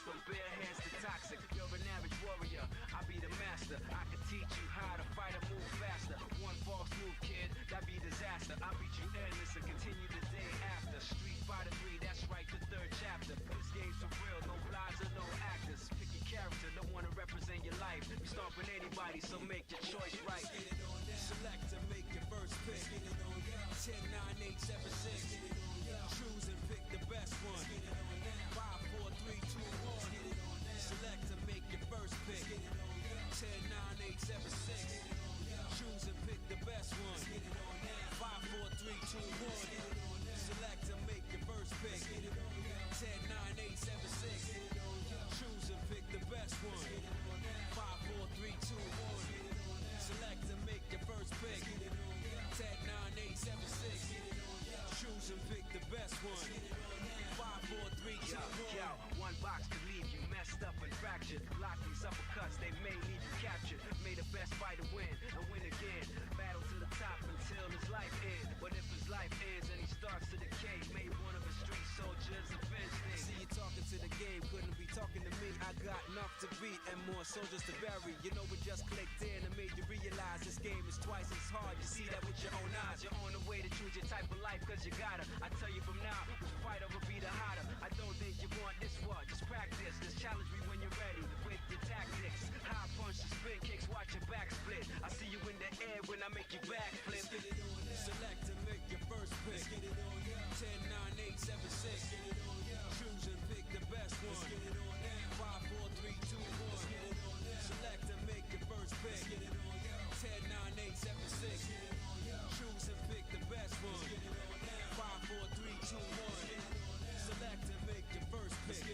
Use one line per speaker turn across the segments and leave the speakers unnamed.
from bare hands to toxic. You're an average warrior, I be the master. I can teach you how to fight and move faster. One false move, kid, that be disaster. I beat you endless and continue the day after. Street Fighter 3, that's right, the third chapter. This game's for real, no lies or no actors. Pick your character, don't wanna represent your life. You stomping anybody, so make your choice right.
Select to make your first pick. 10, 9, 8, 7, 6. Choose and pick the best one. 5, 4, 3, 2, 1. Select to make your first pick. 10, 9, 8, 7, 6. Choose and pick the best one. 5, 4, 3, 2, 1. Select to make your first pick. 10, 9, 8, 7, 6. Choose and pick the best one. 5, 4, 3, 2, 1. Select to make your first pick. 10, 9, 8, 7, 6. Choose and pick the best one. 5, 4, 3, 2, 1.
Yo, one box could leave you messed up and fractured. Block these uppercuts, they may leave you captured. May the best fighter win and win again. Battle to the top until his life ends. But if his life ends and he starts to decay, may one of his street soldiers avenge things.
See you talking to the game, couldn't be talking to me. I got enough to beat and more soldiers to bury. You know it just clicked in and made you realize this game is twice as hard. You see that with your own eyes.
You're on the way to choose your type of life, cause you gotta. I tell you from now, which fighter will be the hotter. I don't think you want this one, just practice. Just challenge me when you're ready with your tactics. High punch, spin kicks, watch your back split. I see you in the air when I make you backflip.
Select to make your first pick. 10, 9, 8, 7, 6. Choose and pick the best one. 5, 4, 3, 2, 1. Select to make your first pick. 10, 9, 8, 7, 6. Choose and pick the best one. 5, 4, 3, 2, 1. Select to make your first pick.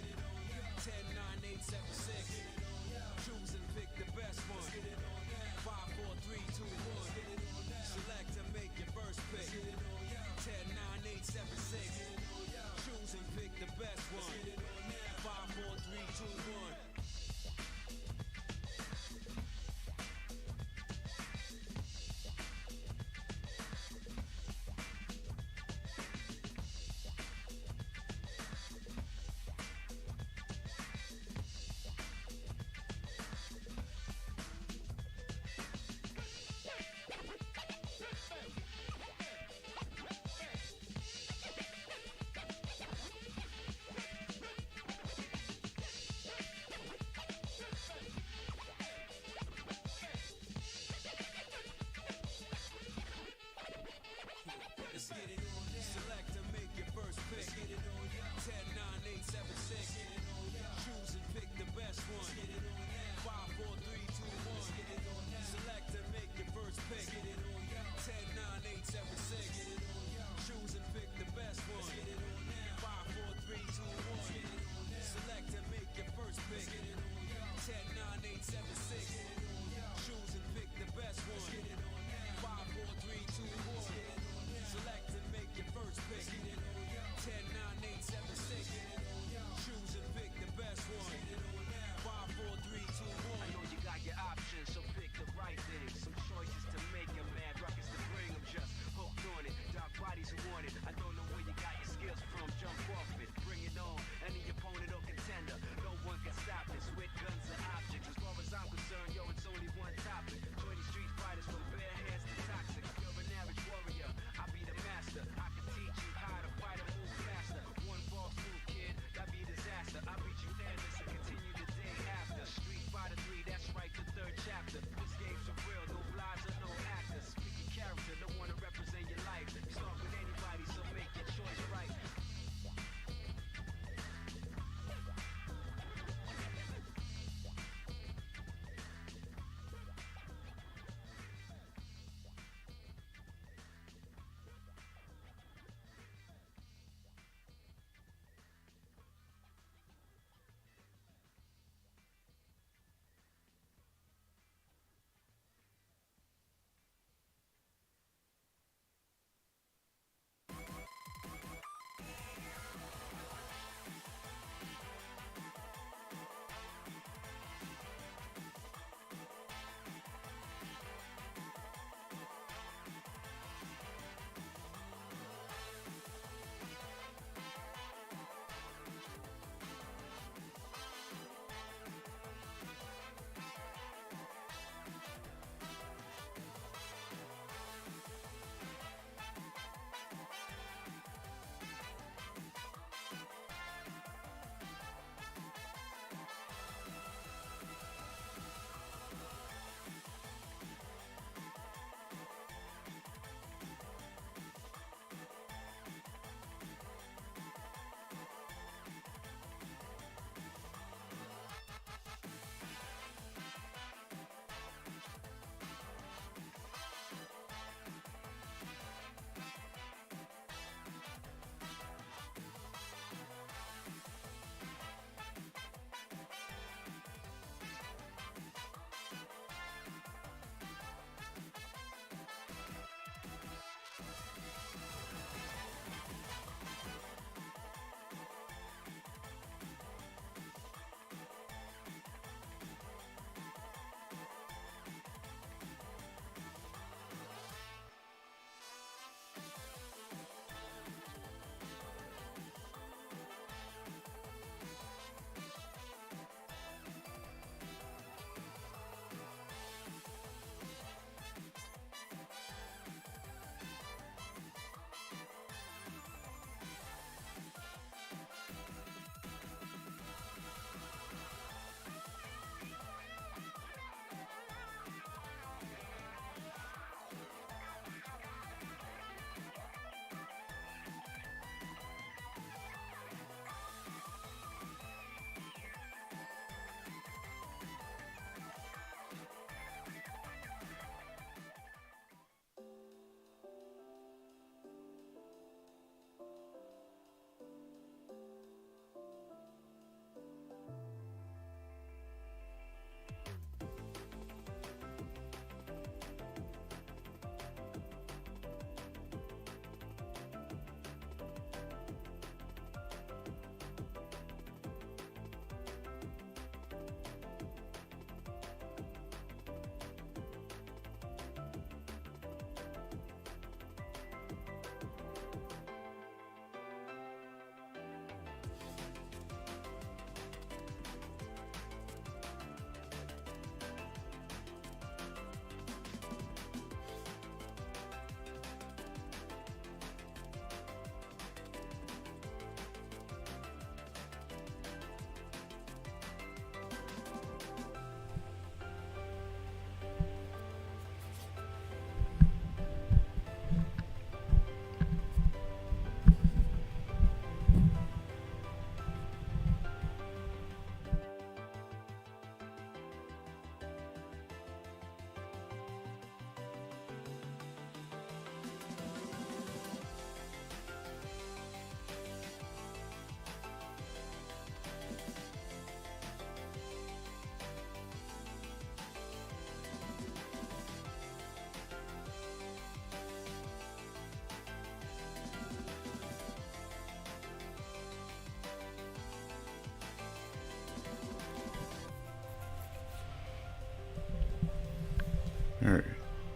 Alright.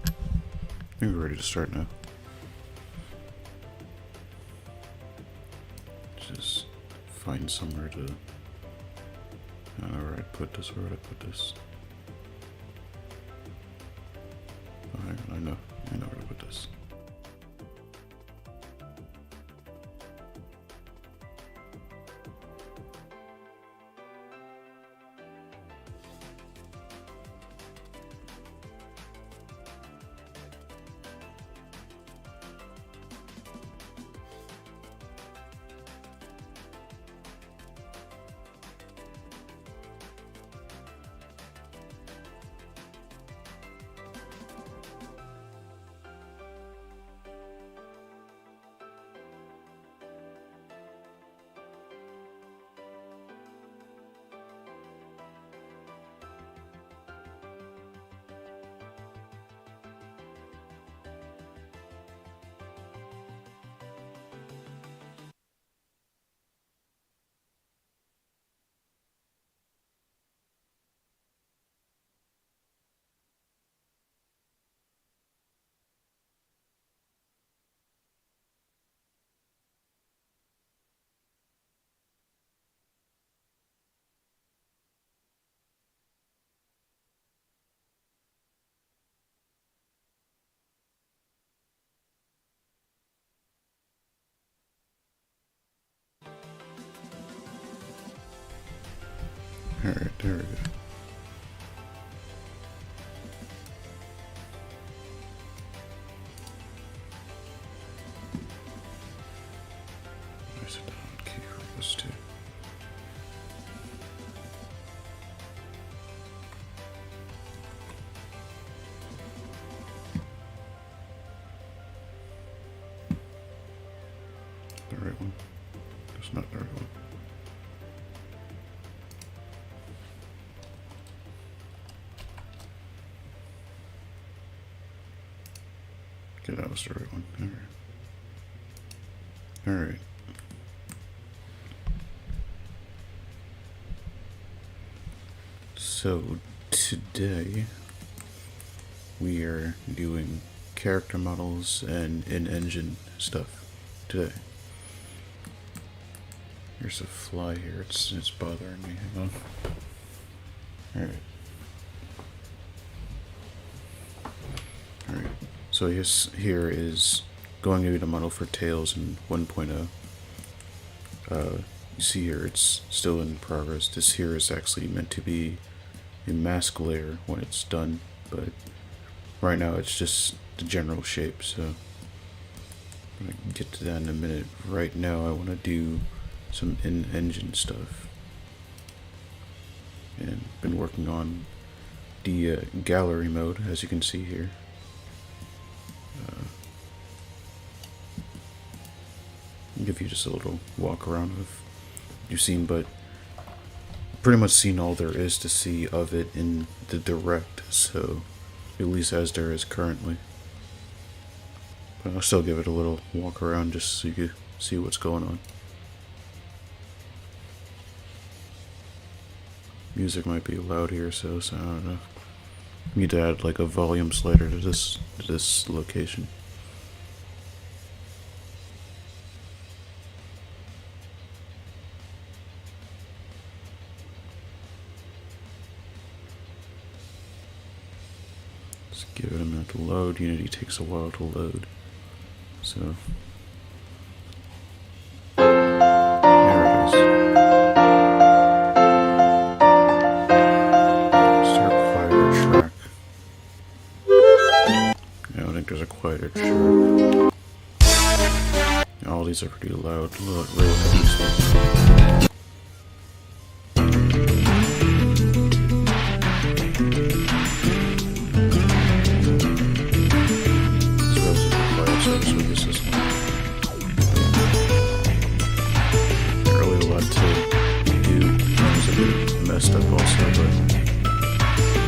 I think we're ready to start now. Just find somewhere to... I don't know where I'd put this. Where would I put this? Oh, hang on, I know where to put this. Alright, there we go. There's a down key for this too. The right one. That's not the right one. Okay, that was the right one. Alright. So, today we are doing character models and in-engine stuff today. There's a fly here, it's bothering me. Hang on. Alright. Alright. So here is going to be the model for Tails in 1.0. You see here it's still in progress. This here is actually meant to be a mask layer when it's done, but right now it's just the general shape, so I'm going to get to that in a minute. Right now I want to do some in-engine stuff. And been working on the gallery mode, as you can see here. Give you just a little walk around of you've seen, but pretty much seen all there is to see of it in the direct, so at least as there is currently. But I'll still give it a little walk around just so you can see what's going on. Music might be loud here, so I don't know. I need to add like a volume slider to this location. Give it a minute to load. Unity takes a while to load. So there it is. Start quieter track. I don't think there's a quieter track. All these are pretty loud. Really heavy. Messed up also, but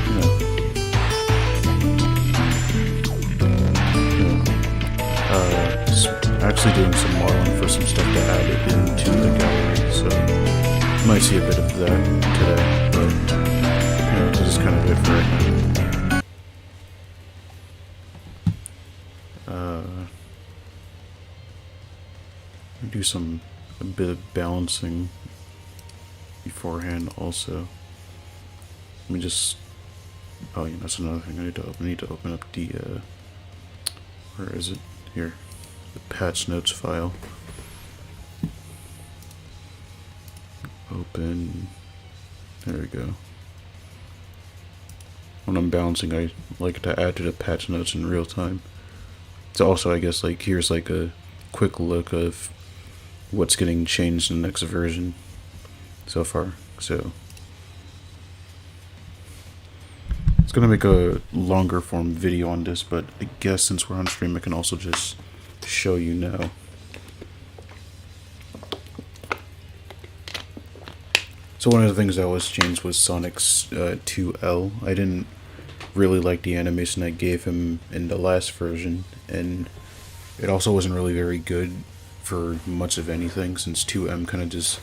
you know. Actually doing some modeling for some stuff to add it into the gallery, so you might see a bit of that today, but you know, this is kind of it for right now. a bit of balancing beforehand also. Let me just, oh yeah, that's another thing I need to open up the, where is it? Here, the patch notes file. Open, there we go. When I'm balancing, I like to add to the patch notes in real time. So also, I guess, like, here's like a quick look of what's getting changed in the next version so far. So it's gonna make a longer form video on this, but I guess since we're on stream, I can also just show you now. So one of the things that was changed was Sonic's 2L. I didn't really like the animation I gave him in the last version, and it also wasn't really very good for much of anything, since 2M kind of just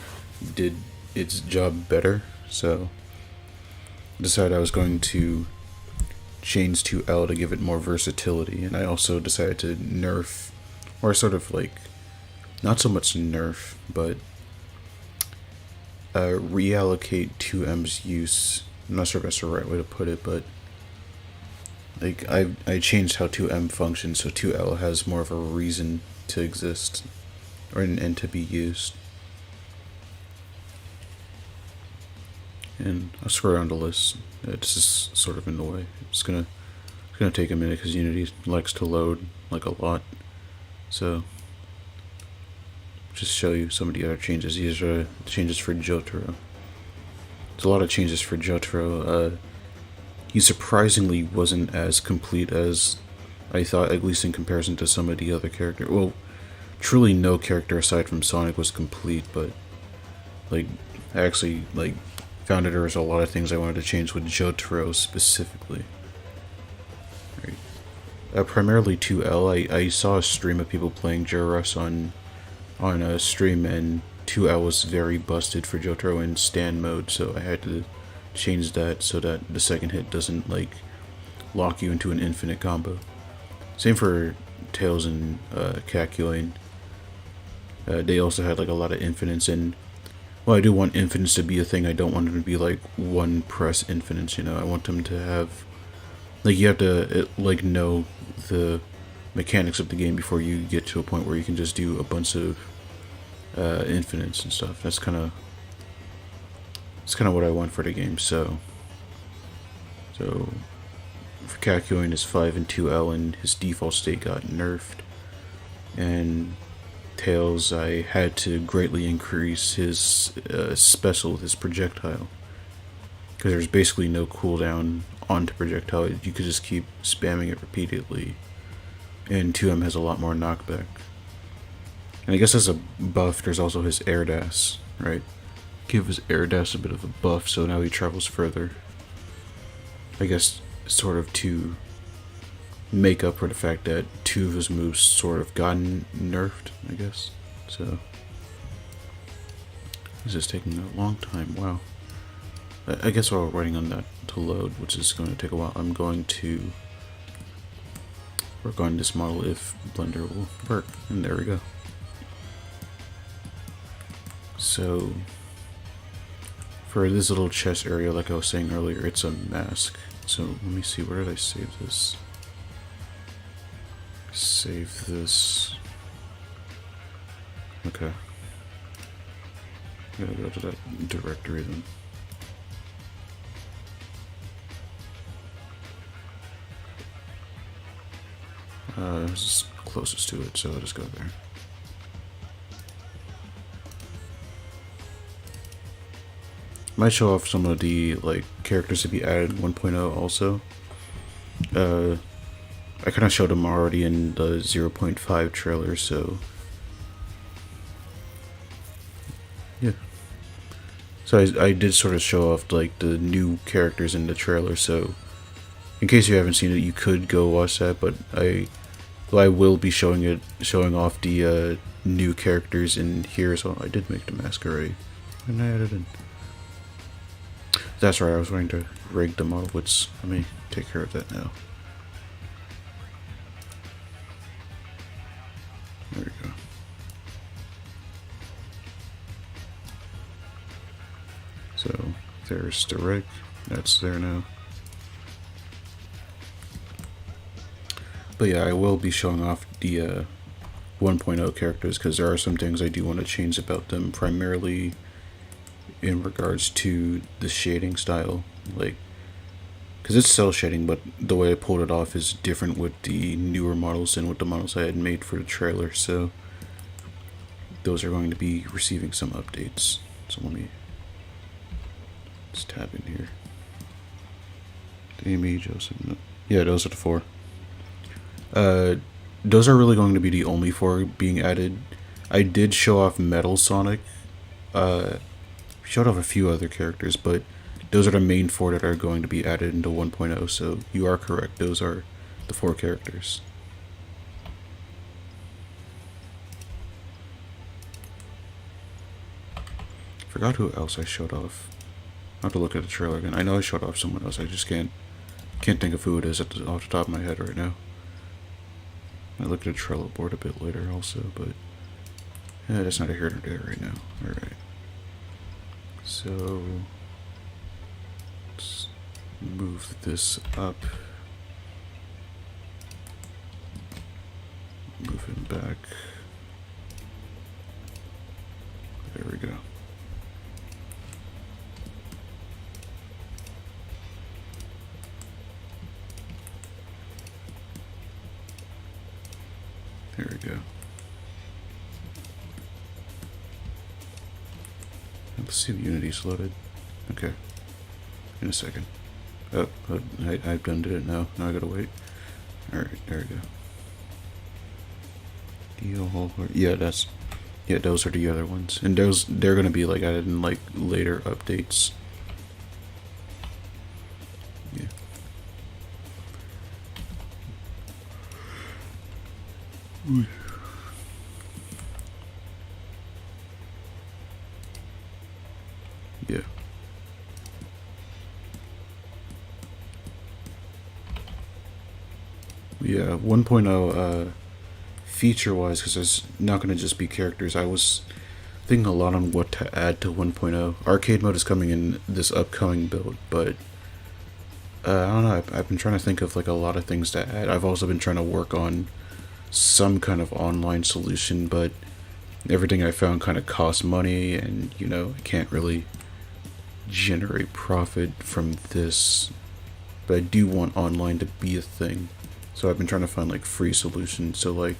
did its job better. So I decided I was going to change 2L to give it more versatility, and I also decided to nerf, or sort of like, not so much nerf, but reallocate 2M's use. I'm not sure if that's the right way to put it, but like I changed how 2M functions so 2L has more of a reason to exist, and to be used. And I'll scroll around the list. This is sort of in the way. It's gonna take a minute because Unity likes to load like a lot. So just show you some of the other changes. These are changes for Jotaro. There's a lot of changes for Jotaro. He surprisingly wasn't as complete as I thought, at least in comparison to some of the other characters. Well, truly no character aside from Sonic was complete, but like I actually like found that there was a lot of things I wanted to change with Jotaro specifically. Right. Primarily 2L. I saw a stream of people playing JRUS on a stream, and 2L was very busted for Jotaro in stand mode, so I had to change that so that the second hit doesn't like lock you into an infinite combo. Same for Tails and Kakyoin. They also had like a lot of infinites, and well, I do want infinites to be a thing. I don't want them to be like one press infinites, you know. I want them to have, like, you have to like know the mechanics of the game before you get to a point where you can just do a bunch of infinites and stuff. That's kind of what I want for the game. So for Kakyoin, his 5 and 2L, and his default state got nerfed. And Tails, I had to greatly increase his special with his projectile, because there's basically no cooldown onto projectile. You could just keep spamming it repeatedly, and 2M has a lot more knockback. And I guess as a buff, there's also his air dash, right? Give his air dash a bit of a buff, so now he travels further. I guess sort of to make up for the fact that 2 of his moves sort of gotten nerfed, I guess. So this is taking a long time. Wow. I guess while we're waiting on that to load, which is going to take a while, I'm going to work on this model if Blender will work. And there we go. So for this little chest area, like I was saying earlier, it's a mask. So let me see, where did I save this? Save this. Okay. I gotta go to that directory then. This is closest to it, so I'll just go there. Might show off some of the like characters to be added in 1.0 also. I kind of showed them already in the 0.5 trailer, so yeah. So I did sort of show off like the new characters in the trailer, so in case you haven't seen it, you could go watch that. But I will be showing off the new characters in here. So I did make the mask already, and I added in. That's right, I was going to rig the model, which let me take care of that now. There we go. There's the rig. That's there now. But yeah, I will be showing off the 1.0 characters because there are some things I do want to change about them, primarily in regards to the shading style. Like, because it's cell shading, but the way I pulled it off is different with the newer models than with the models I had made for the trailer, so those are going to be receiving some updates. So let me just tab in here. Amy, Joseph, no. Yeah, those are the 4. Those are really going to be the only 4 being added. I did show off Metal Sonic, showed off a few other characters, but those are the main 4 that are going to be added into 1.0, so you are correct, those are the 4 characters. Forgot who else I showed off. I'll have to look at the trailer again. I know I showed off someone else, I just can't think of who it is off the top of my head right now. I looked at the Trello board a bit later also, but yeah, that's neither here nor there right now. Alright. So let's move this up. Move him back. There we go. There we go. Let's see if Unity's loaded. Okay. In a second. Oh, I've done did it now. Now I gotta wait. Alright, there we go. Yeah, those are the other ones. And they're gonna be like added in like later updates. Yeah. Yeah. Yeah, 1.0 feature-wise, because it's not going to just be characters, I was thinking a lot on what to add to 1.0. Arcade mode is coming in this upcoming build, but I don't know, I've been trying to think of like a lot of things to add. I've also been trying to work on some kind of online solution, but everything I found kind of costs money, and you know, I can't really generate profit from this, but I do want online to be a thing, so I've been trying to find like free solutions, so like,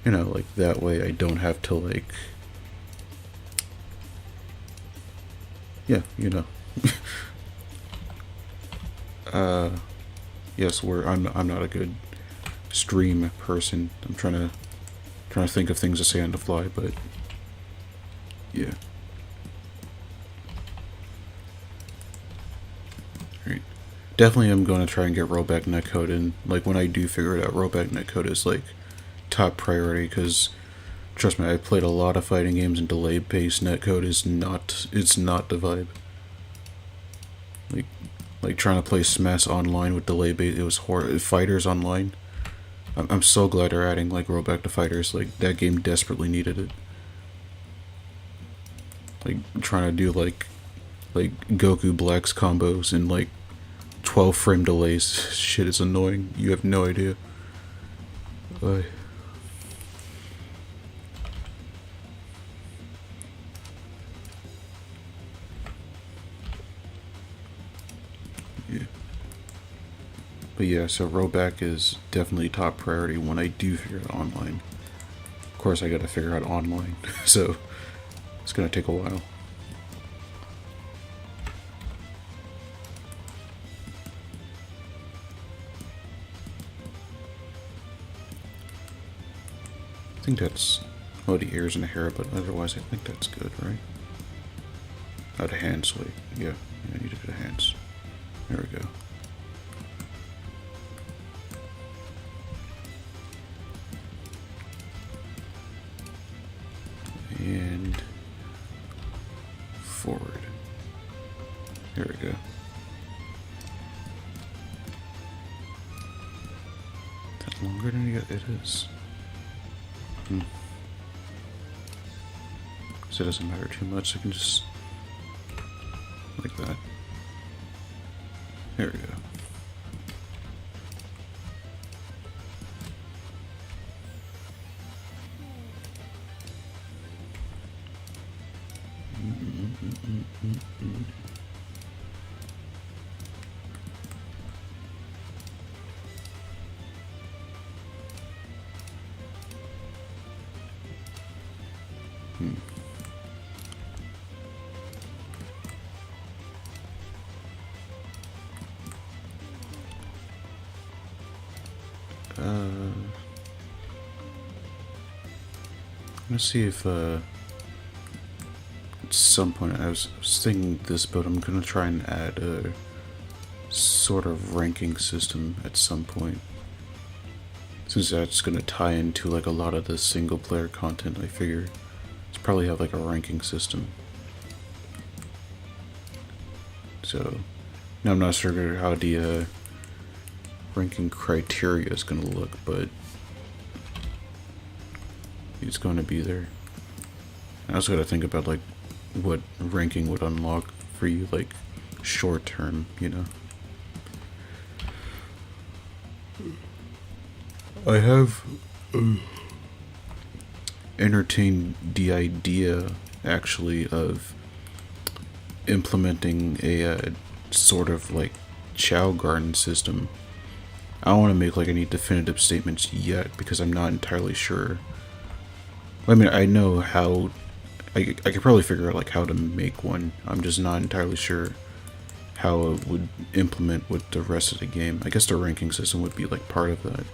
you know, like that way I don't have to like, yeah, you know. Yes, I'm not a good stream person. I'm trying to think of things to say on the fly, but yeah. Right. Definitely I'm going to try and get rollback netcode in. Like when I do figure it out, rollback netcode is like top priority, because trust me, I played a lot of fighting games and delayed based netcode is not, it's not the vibe. Like trying to play Smash online with delay base, it was horrible. Fighters online, I'm so glad they're adding like rollback to fighters. Like that game desperately needed it. Like trying to do like Goku Black's combos in like 12 frame delays. Shit is annoying. You have no idea. Yeah. But yeah, so rollback is definitely top priority when I do figure out online. Of course I gotta figure out online, so it's gonna take a while. I think that's, oh, the ears and the hair, but otherwise I think that's good, right? Oh, the hands, wait, yeah, I needed the hands. There we go. And forward. There we go. Is that longer than it is? So it doesn't matter too much, I can just There we go. Let's see if at some point I was thinking this, but I'm gonna try and add a sort of ranking system at some point, since that's gonna tie into like a lot of the single player content. I figure it's probably have like a ranking system. So now I'm not sure how the ranking criteria is gonna look, but it's going to be there. I also got to think about like what ranking would unlock for you, like short term, you know. I have entertained the idea actually of implementing a sort of like Chow Garden system. I don't want to make like any definitive statements yet because I'm not entirely sure. I mean, I know how, I could probably figure out like how to make one. I'm just not entirely sure how it would implement with the rest of the game. I guess the ranking system would be like part of that.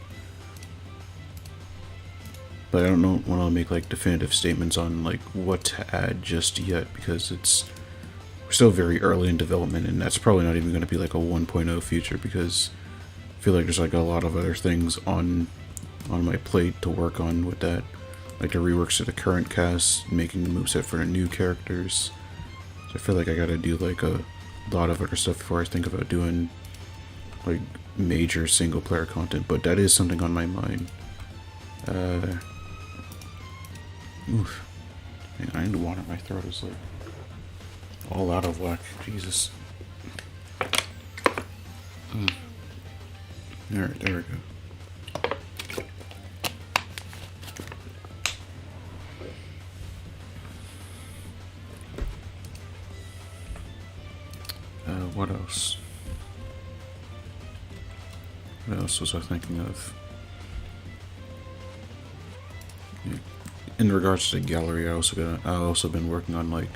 But I don't want to make like definitive statements on like what to add just yet because we're still very early in development, and that's probably not even going to be like a 1.0 feature because I feel like there's like a lot of other things on my plate to work on with that. Like the reworks to the current cast, making the moveset for the new characters. So I feel like I gotta do like a lot of other stuff before I think about doing like major single player content, but that is something on my mind. Oof. Man, I need water. My throat is like all out of whack. Jesus. Alright, there we go. What else? What else was I thinking of? In regards to the gallery, I also been working on like,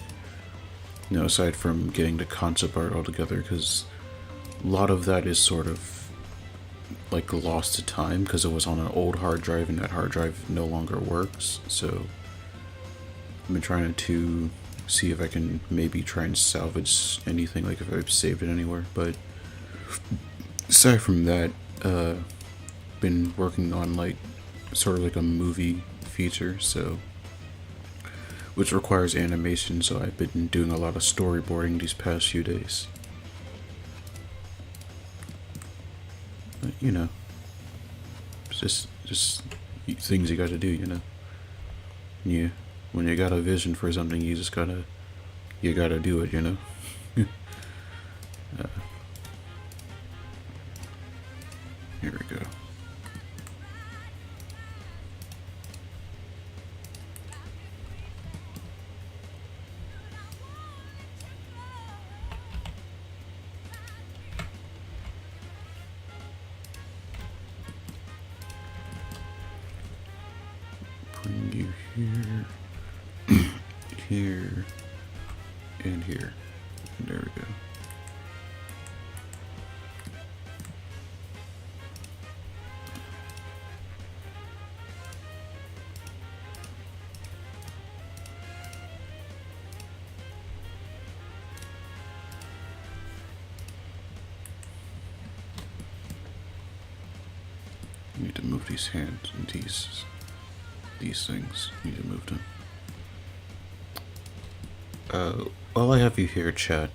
you know, aside from getting the concept art all together, because a lot of that is sort of like lost to time because it was on an old hard drive and that hard drive no longer works. So I've been trying to see if I can maybe try and salvage anything, like if I've saved it anywhere. But aside from that, been working on like sort of like a movie feature, so which requires animation, so I've been doing a lot of storyboarding these past few days. But, you know, it's just things you gotta do, you know. When you got a vision for something, you gotta do it, you know. Here we go. Bring you here. Here and here. And there we go. You need to move these hands and these things. You need to move them. While I have you here, chat,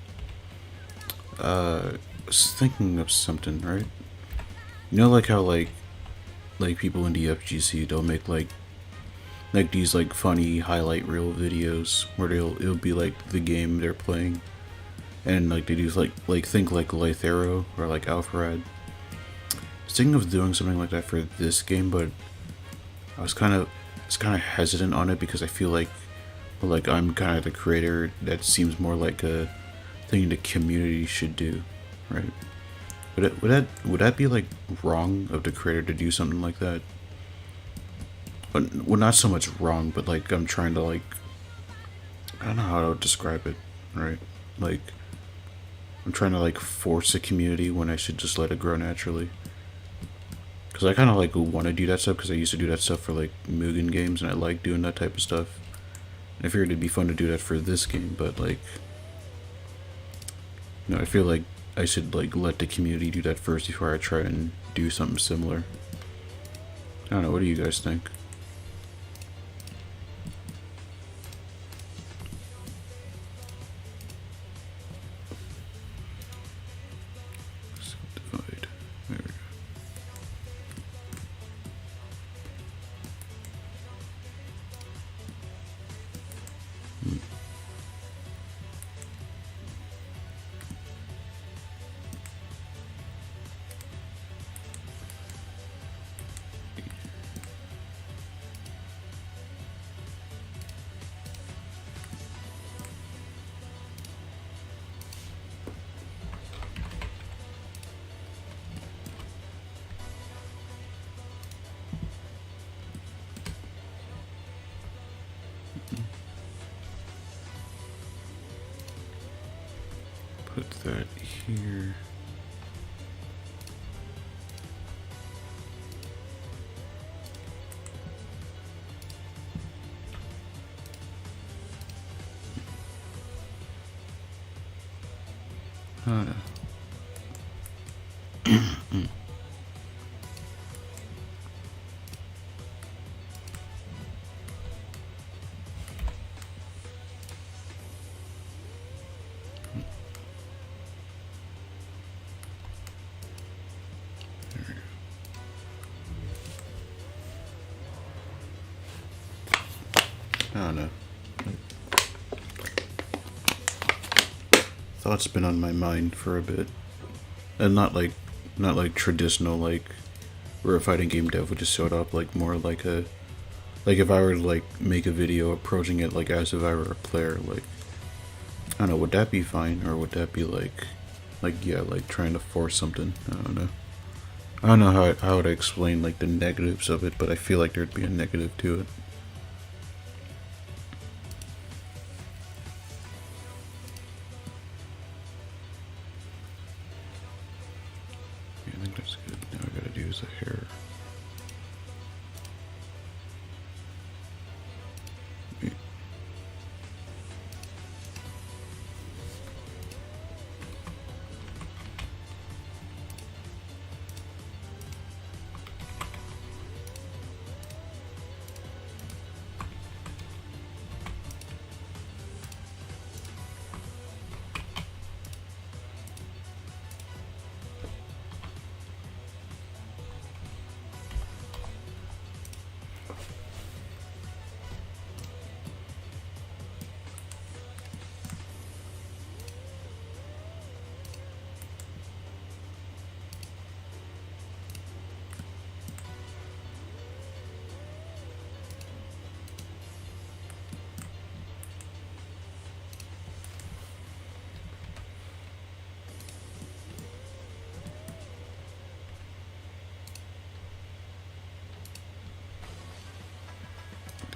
I was thinking of something, right? You know, like how like people in the FGC, they'll make like these like funny highlight reel videos where it'll be like the game they're playing, and like they do like think like Lythero or like Alpharad. I was thinking of doing something like that for this game, but I was kind of hesitant on it because I feel like I'm kind of the creator. That seems more like a thing the community should do, right? Would that be like wrong of the creator to do something like that? Well, not so much wrong, but like I'm trying to like, I don't know how to describe it, right? Like I'm trying to like force a community when I should just let it grow naturally. Because I kind of like want to do that stuff because I used to do that stuff for like Mugen games and I like doing that type of stuff. And I figured it'd be fun to do that for this game, but like, I feel like I should like let the community do that first before I try and do something similar. I don't know, what do you guys think? Subdivide. There we go. Put that here. I don't know. Thoughts been on my mind for a bit, and not like traditional like where a fighting game dev would just show it up, like more like a if I were to like make a video approaching it like as if I were a player, like I don't know, would that be fine or would that be like yeah, like trying to force something? I don't know. I don't know how to explain like the negatives of it, but I feel like there'd be a negative to it. I think that's good. Now I gotta do is the hair.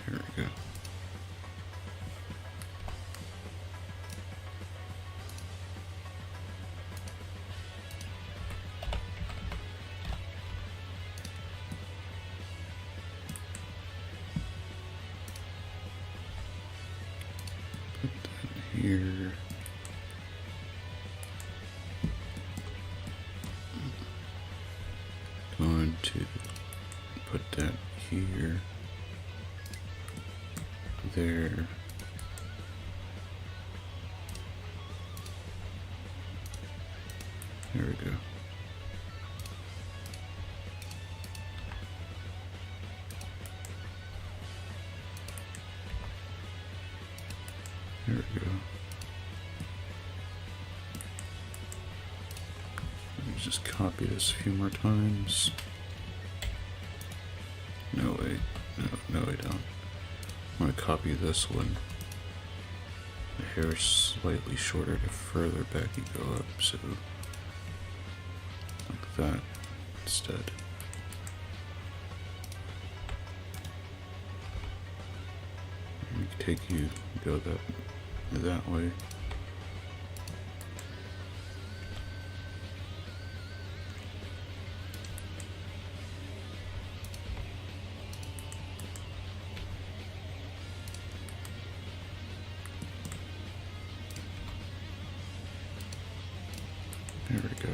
There we go. Put that here. Going to put that here. There. There we go. There we go. just copy this a few more times. No, wait. No, I don't. I'm gonna copy this one. The hair is slightly shorter the further back you go up, so like that instead. And take you go that way. There we go.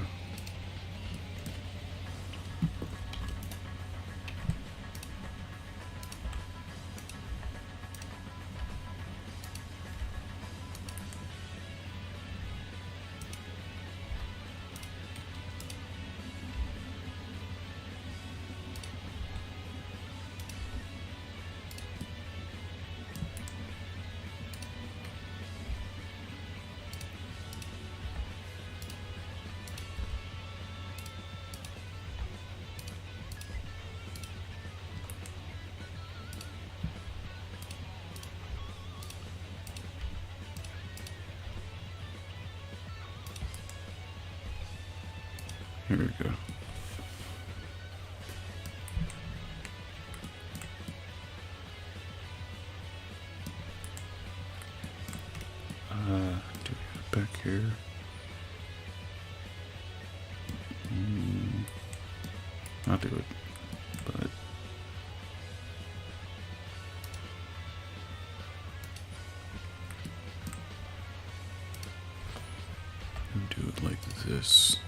Here we go. Do we have back here? I'll do it, but I'll do it like this.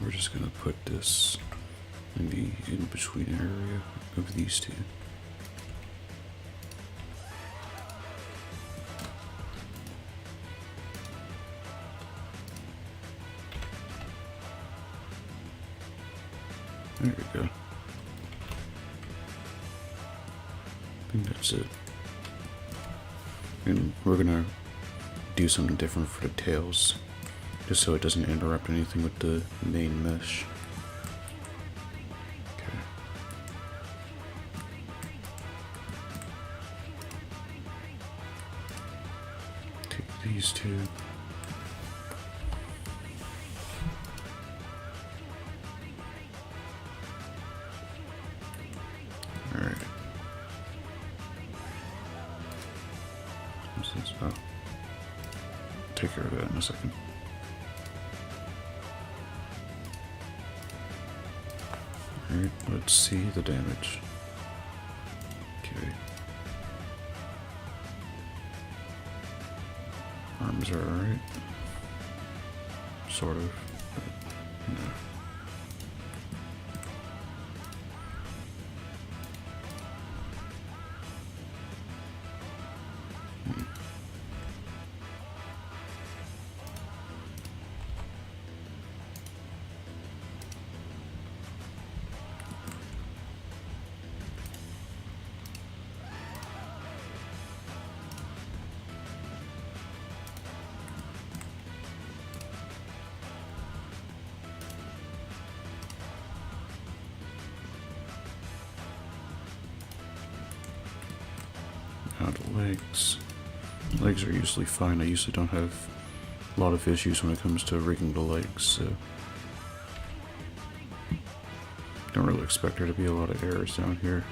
We're just gonna put this in the in-between area of these two. There we go. I think that's it. And we're gonna do something different for the tails, just so it doesn't interrupt anything with the main mesh. Okay. Take these two. Alright. Oh. Take care of that in a second. Alright, let's see the damage. Okay. Arms are alright. Sort of. But no. Now the legs. Legs are usually fine. I usually don't have a lot of issues when it comes to rigging the legs, so don't really expect there to be a lot of errors down here.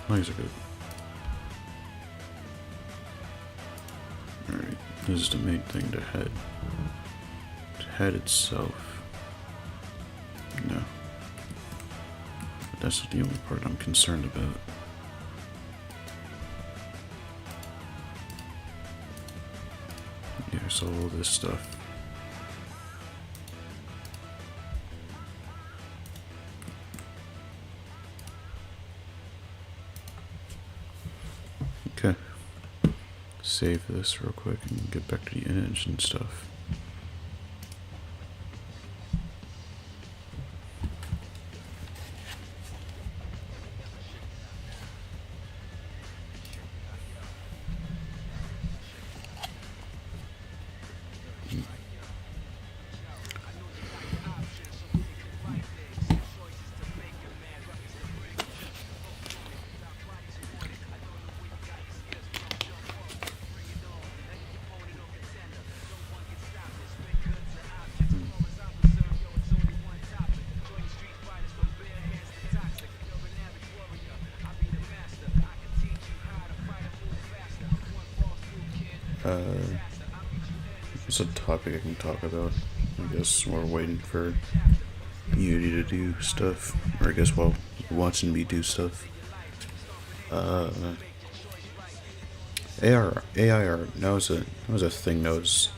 Legs are good. Alright, this is the main thing, the head. The head itself. No. But that's the only part I'm concerned about. Here's all this stuff. Okay. Save this real quick and get back to the image and stuff. It's a topic I can talk about. I guess we're waiting for Unity to do stuff, or I guess while watching me do stuff. AI art. That was a thing that was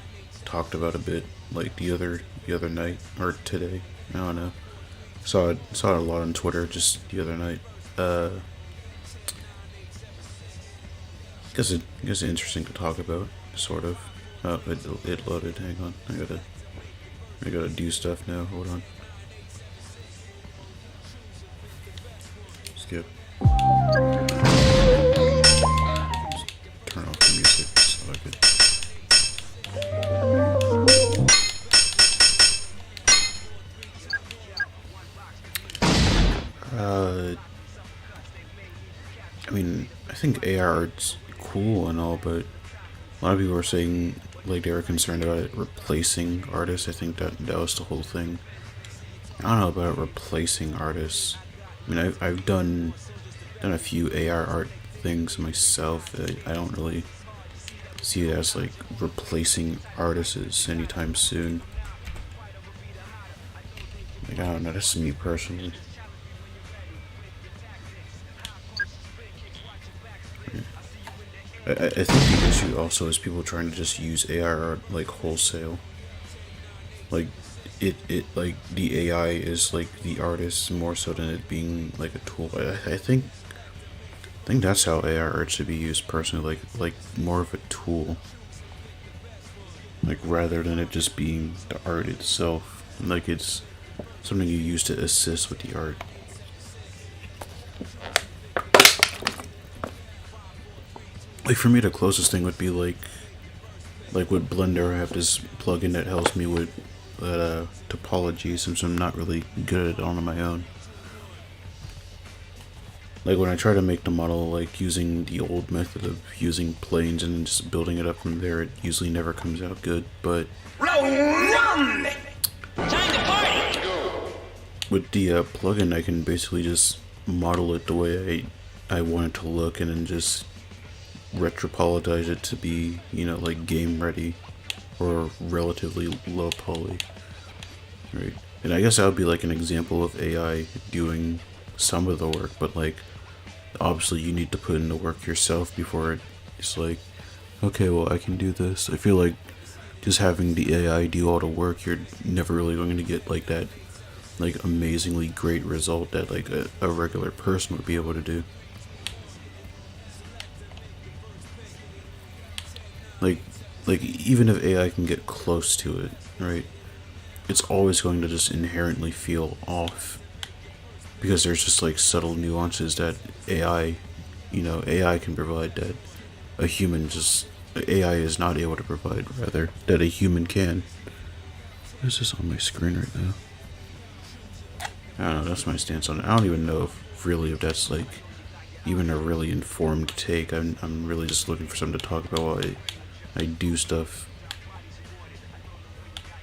talked about a bit, like the other night or today. I don't know. Saw it a lot on Twitter just the other night. I guess it's interesting to talk about, sort of. Oh, it loaded. Hang on, I gotta do stuff now. Hold on. Skip. Just turn off the music so I could. I mean, I think AR art's cool and all, but a lot of people are saying, like, they were concerned about it replacing artists. I think that was the whole thing. I don't know about replacing artists. I mean, I've done a few AR art things myself. I don't really see it as, like, replacing artists anytime soon. Like, I don't know, that's me personally. I think the issue also is people trying to just use AR art like wholesale. Like like the AI is like the artist more so than it being like a tool. I think that's how AR art should be used personally, like more of a tool. Like rather than it just being the art itself. Like it's something you use to assist with the art. Like for me, the closest thing would be like with Blender. I have this plugin that helps me with topology, since I'm not really good at it on my own. Like when I try to make the model like using the old method of using planes and just building it up from there, it usually never comes out good. But with the plugin, I can basically just model it the way I want it to look, and then just retropologize it to be, you know, like game ready or relatively low poly, right? And I guess that would be like an example of AI doing some of the work, but like obviously you need to put in the work yourself before it's like, okay, well I can do this. I feel like just having the AI do all the work, you're never really going to get like that like amazingly great result that like a regular person would be able to do. Like even if AI can get close to it, right, it's always going to just inherently feel off, because there's just like subtle nuances that AI can provide that AI is not able to provide, rather, that a human can. What is this on my screen right now? I don't know, that's my stance on it. I don't even know if that's like even a really informed take. I'm really just looking for something to talk about while I do stuff,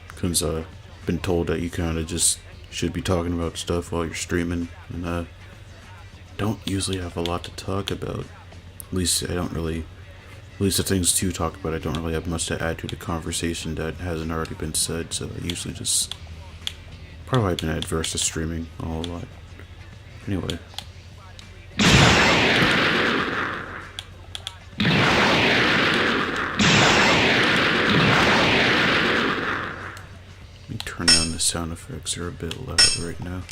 because I've been told that you kind of just should be talking about stuff while you're streaming, and don't usually have a lot to talk about. At least I don't really. At least the things to talk about, I don't really have much to add to the conversation that hasn't already been said, so I usually just. Part of why I've been adverse to streaming a whole lot. Anyway. Let me turn down the sound effects, they're a bit loud right now.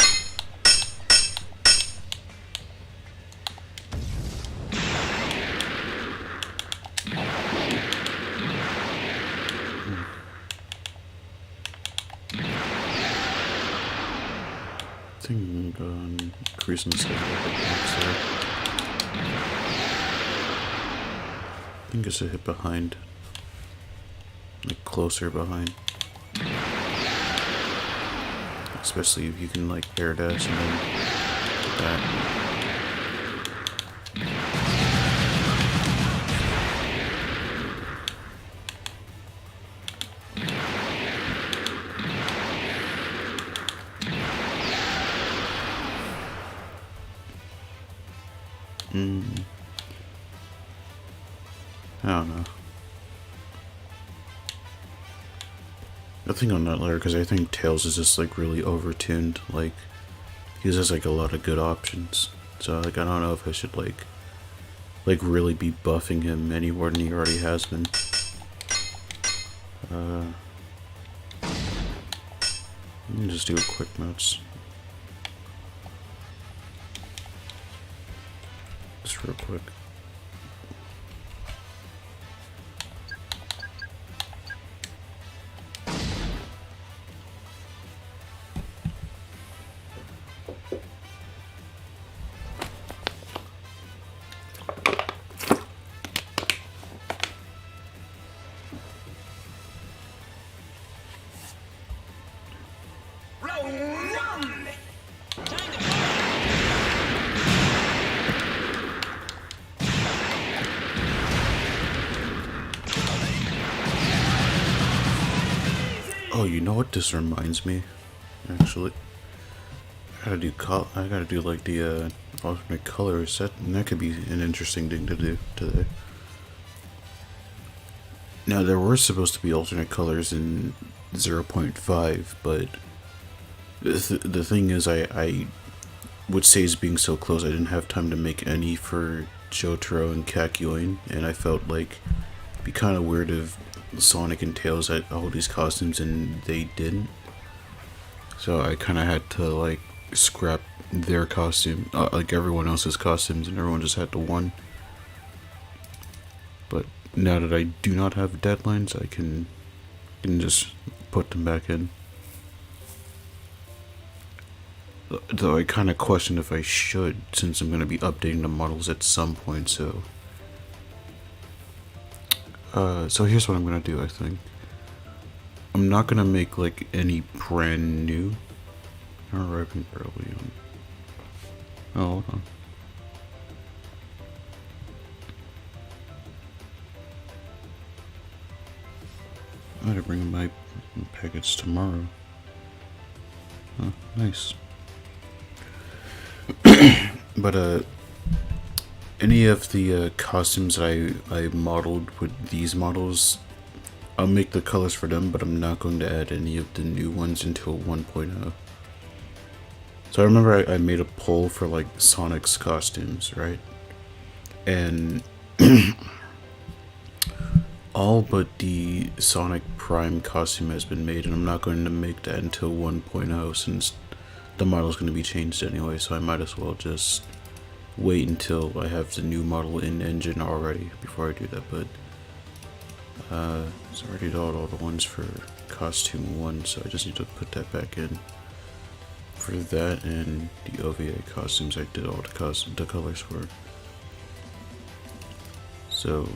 I think increasing the size of the hitbox there. I think it's a hit behind. Like closer behind. Especially if you can like air dash and then hit that. I don't know. I think on that layer, because I think Tails is just like really overtuned. Like, he has like a lot of good options. So like, I don't know if I should like really be buffing him any more than he already has been. Let me just do a quick notes. Just real quick. Oh, you know what this reminds me? Actually, I gotta do like the alternate colors. That could be an interesting thing to do today. Now there were supposed to be alternate colors in 0.5, but the thing is, I would say is being so close, I didn't have time to make any for Jotaro and Kakyoin, and I felt like it'd be kind of weird if Sonic and Tails had all these costumes and they didn't. So I kind of had to like scrap their costume, like everyone else's costumes, and everyone just had the one. But now that I do not have deadlines, I can just put them back in. Though I kind of question if I should, since I'm going to be updating the models at some point, so... So here's what I'm going to do, I think. I'm not going to make, like, any brand new... Arriving early on... Oh, hold on. I'm going to bring my package tomorrow. Oh, nice. But any of the costumes that I modeled with these models, I'll make the colors for them, but I'm not going to add any of the new ones until 1.0. So I remember I made a poll for like Sonic's costumes, right? And all but the Sonic Prime costume has been made, and I'm not going to make that until 1.0 since the model's going to be changed anyway, so I might as well just wait until I have the new model in engine already before I do that. But so I already did all the ones for costume 1, so I just need to put that back in. For that and the OVA costumes, I did all the colors for. So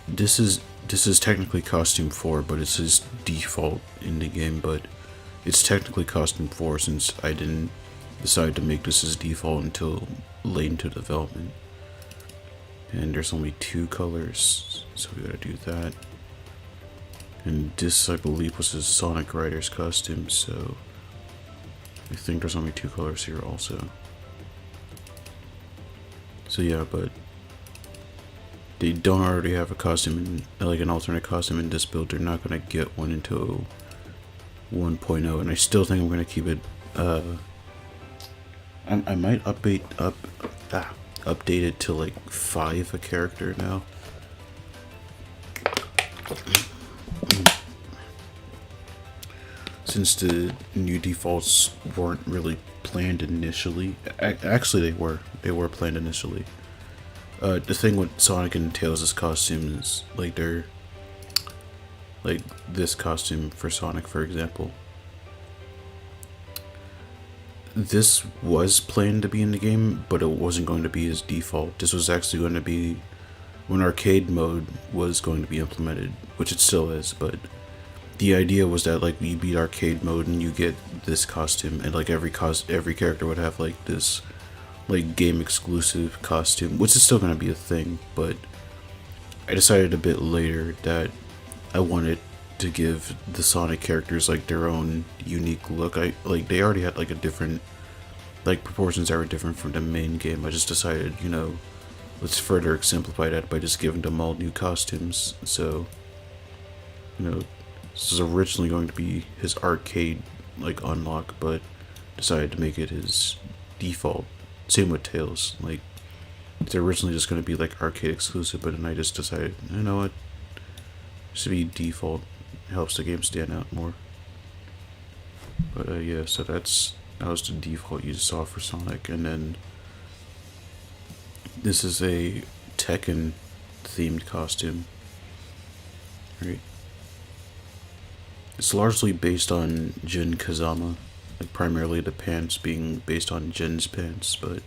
this is technically costume 4, but it's his default in the game, but it's technically costume 4 since I didn't decide to make this as default until late into development. And there's only 2 colors, so we gotta do that. And this, I believe, was his Sonic Riders costume, so I think there's only 2 colors here also. So yeah, but they don't already have a costume, like an alternate costume in this build. They're not gonna get one until 1.0, and I still think I'm gonna keep it. I might update it to like 5 a character now. Since the new defaults weren't really planned initially. Actually, they were planned initially. The thing with Sonic and Tails' costumes, like they're like this costume for Sonic, for example. This was planned to be in the game, but it wasn't going to be his default. This was actually going to be when arcade mode was going to be implemented, which it still is, but the idea was that like you beat arcade mode and you get this costume, and like every character would have like this like game exclusive costume, which is still going to be a thing, but I decided a bit later that I wanted to give the Sonic characters like their own unique look. They already had like a different like proportions that were different from the main game. I just decided, you know, let's further simplify that by just giving them all new costumes. So, you know, this was originally going to be his arcade like unlock, but decided to make it his default. Same with Tails. Like, it's originally just going to be like arcade exclusive, but then I just decided, you know what, it should be default. It helps the game stand out more. But yeah, so that was the default you saw for Sonic, and then this is a Tekken themed costume. Right. It's largely based on Jin Kazama, like primarily the pants being based on Jin's pants, but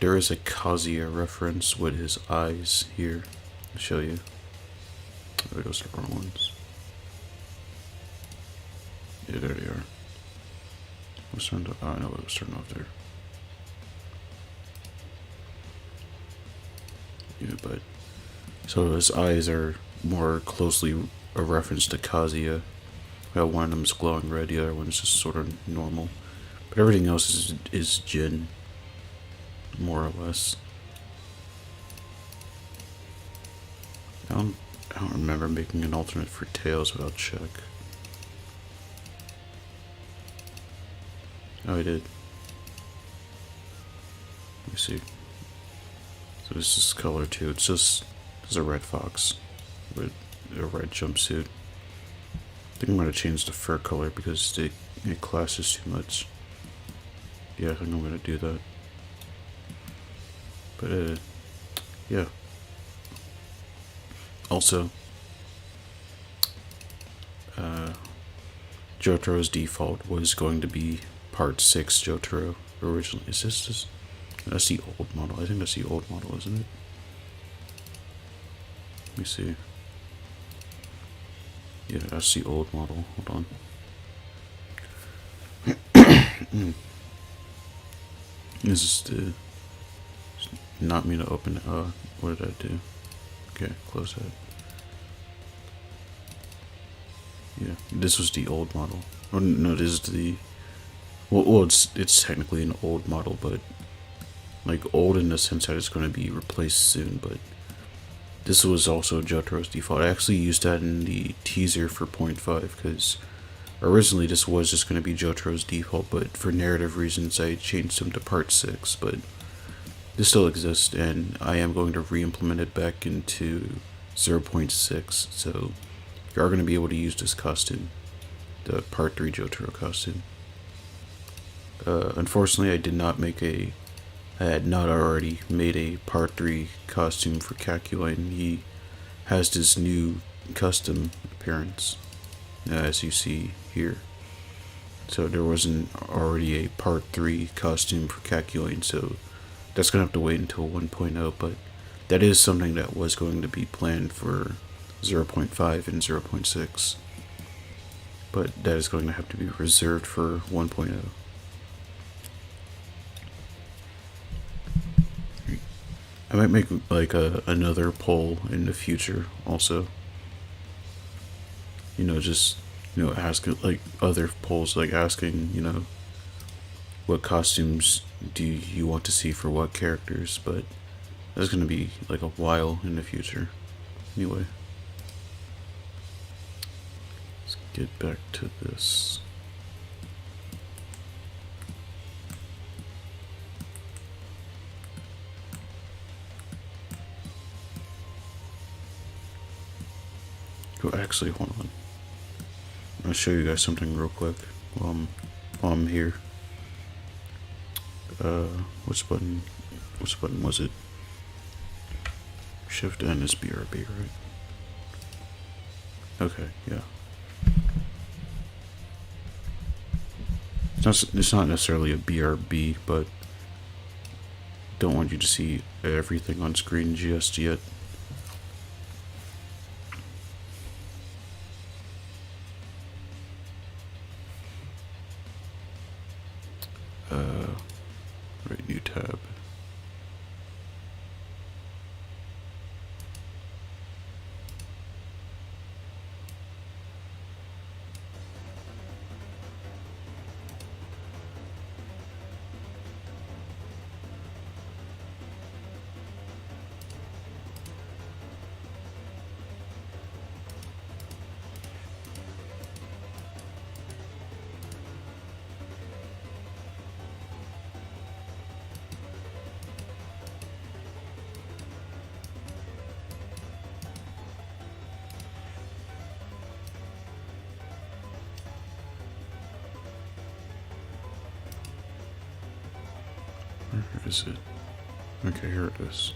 there is a Kazuya reference with his eyes here. I'll show you. Oh, those are the wrong ones. Yeah, there they are. What's turned off? Oh, no, it was turned off there. Yeah, but so his eyes are more closely a reference to Kazuya. One of them's glowing red, the other one's just sort of normal. But everything else is Jin, more or less. I don't remember making an alternate for Tails, but I'll check. Oh, I did. Let me see. So this is color too. It's just a red fox with a red jumpsuit. I think I'm gonna change the fur color because it clashes too much. Yeah, I think I'm gonna do that. But yeah. Also, Jotaro's default was going to be Part 6 Jotaro originally. Is this? That's the old model. I think that's the old model, isn't it? Let me see. Yeah, that's the old model. Hold on. This is the... Not me to open it. What did I do? Okay, close that. Yeah, this was the old model. Oh, no, this is the... Well, it's technically an old model, but... Like, old in the sense that it's going to be replaced soon, but... This was also Jotaro's default. I actually used that in the teaser for 0.5, because... Originally, this was just going to be Jotaro's default, but for narrative reasons, I changed him to Part 6, but... This still exists, and I am going to re-implement it back into 0.6, so you are going to be able to use this costume, the Part 3 Jotaro costume. Unfortunately, I had not already made a Part 3 costume for Kakyoin. He has this new custom appearance, as you see here. So there wasn't already a Part 3 costume for Kakyoin, so that's going to have to wait until 1.0, but that is something that was going to be planned for 0.5 and 0.6. But that is going to have to be reserved for 1.0. I might make like another poll in the future also. Just, ask like other polls, like asking, what costumes do you want to see for what characters, but that's going to be like a while in the future. Anyway, let's get back to this. Oh, actually, hold on. I'll show you guys something real quick while I'm here. Which button was it? Shift N is BRB, right? Okay, yeah. It's not necessarily a BRB, but don't want you to see everything on screen just yet. Right, new tab. Where is it? Okay, here it is.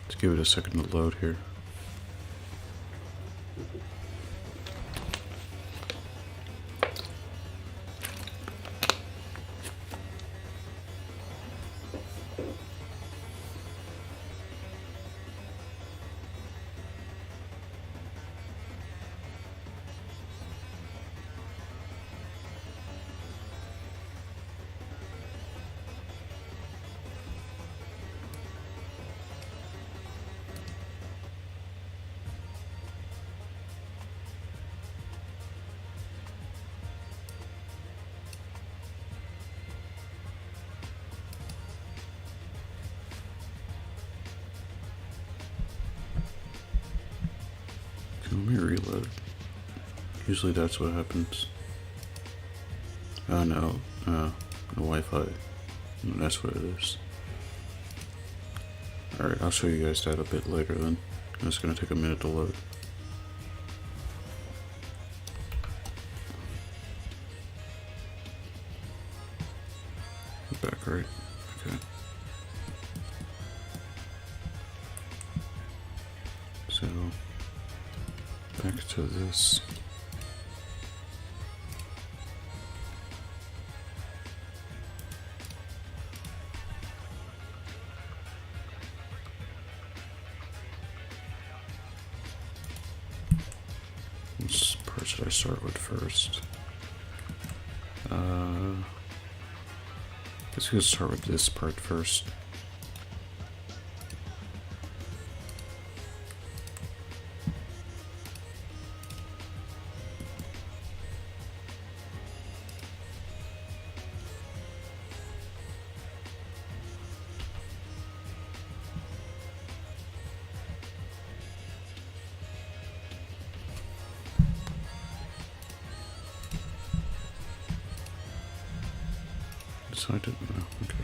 Let's give it a second to load here. Let me reload. Usually that's what happens. Oh no, the Wi-Fi. That's what it is. Alright, I'll show you guys that a bit later then. It's gonna take a minute to load. Back right. Okay. So back to this. Which part should I start with first? Let's go start with this part first. So I didn't know. Okay.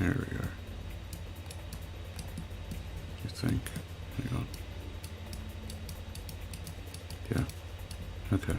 There we are. I think. Hang on. Yeah. Okay.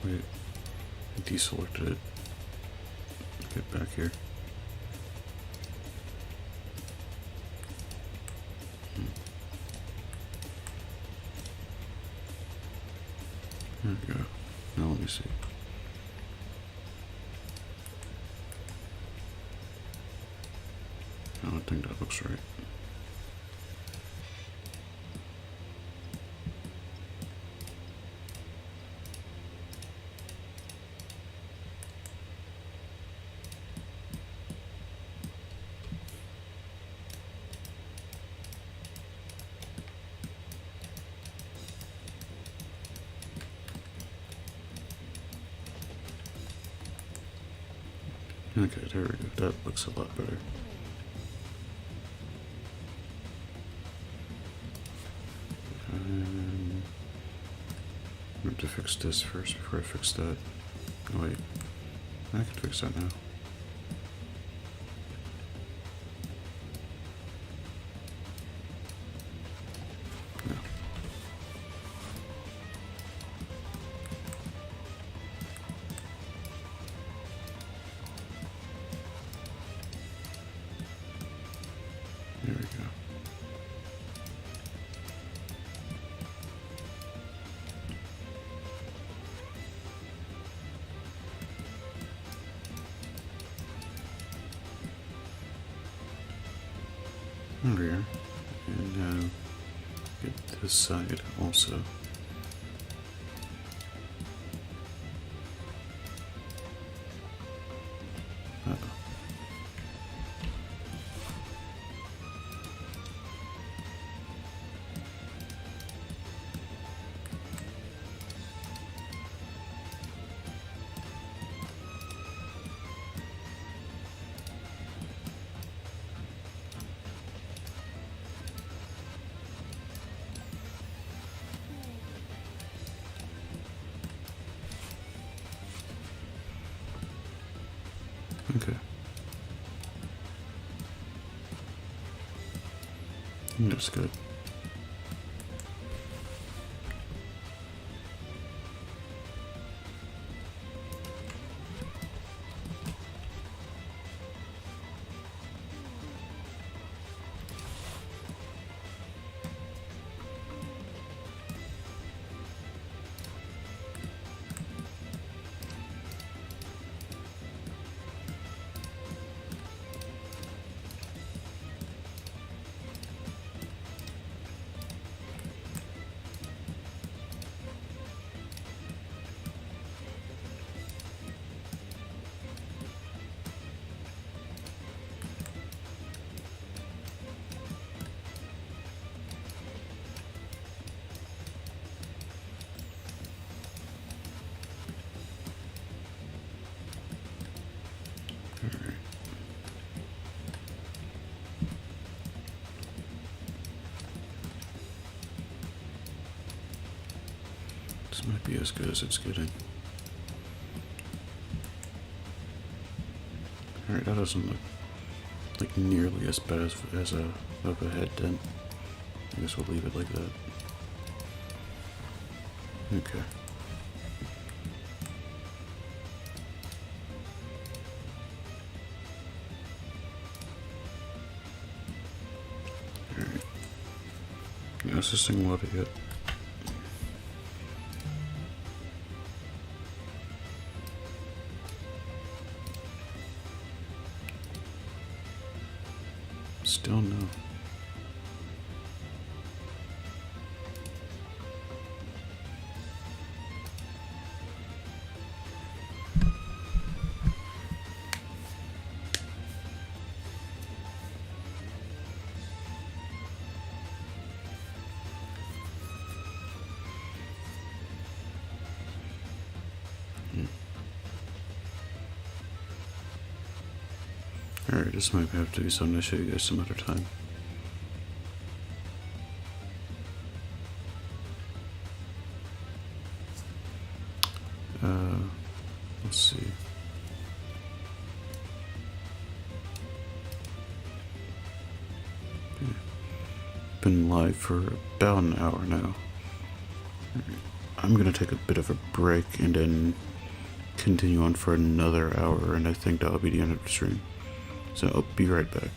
Wait, I deselected it. Get back here. There we go. Now let me see. I don't think that looks right. Okay, there we go. That looks a lot better. I have to fix this first before I fix that. Oh, wait. I can fix that now. No. There we go. Over here. And now get this side also. Uh-oh. Okay. That's good. Alright. This might be as good as it's getting. Alright, that doesn't look like nearly as bad as a head dent. I guess we'll leave it like that. Okay. Alright. Yeah, is this thing loaded yet? Still no. Alright, this might have to be something to show you guys some other time. Let's see. Okay. Been live for about an hour now. I'm gonna take a bit of a break and then continue on for another hour, and I think that'll be the end of the stream. So I'll be right back.